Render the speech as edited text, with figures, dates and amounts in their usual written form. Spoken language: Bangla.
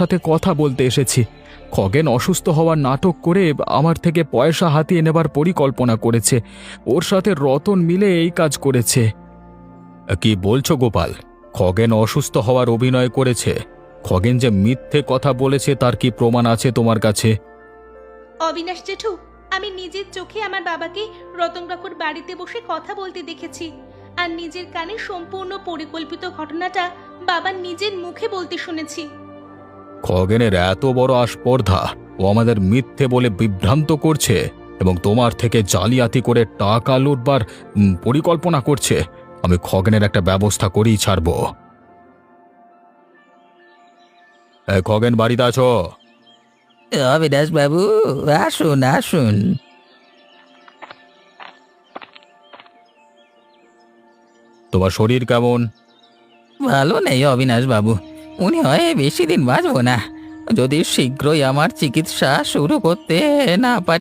সাথে কথা বলতে এসেছি। খগেন অসুস্থ হওয়ার নাটক করে আমার থেকে পয়সা হাতিয়ে নেবার পরিকল্পনা করেছে। ওর সাথে রতন মিলে এই কাজ করেছে। কি বলছো গোপাল? খগেন অসুস্থ হওয়ার অভিনয় করেছে? খগেন যে মিথ্যে কথা বলেছে তার কি প্রমাণ আছে তোমার কাছে? অবিনাশ জেঠু, আমি নিজের চোখে আমার বাবাকে রতন কাকুর বাড়িতে বসে কথা বলতে দেখেছি, আর নিজের কানে সম্পূর্ণ পরিকল্পিত ঘটনাটা বাবার নিজের মুখে বলতে শুনেছি। খগেনের এত বড় আস্পর্ধা! ও আমাদের মিথ্যে বলে বিভ্রান্ত করছে এবং তোমার থেকে জালিয়াতি করে টাকা লুটবার পরিকল্পনা করছে। আমি খগেনের একটা ব্যবস্থা করেই ছাড়ব। খগেন, বাড়িতে আছো? অবিনাশ বাবু, আসুন আসুন। তোমার শরীর কেমন? ভালো নেই অবিনাশ বাবু, উনি হয় বেশি দিন বাঁচব না। যদি শীঘ্রই আমার চিকিৎসা শুরু করতে না পারি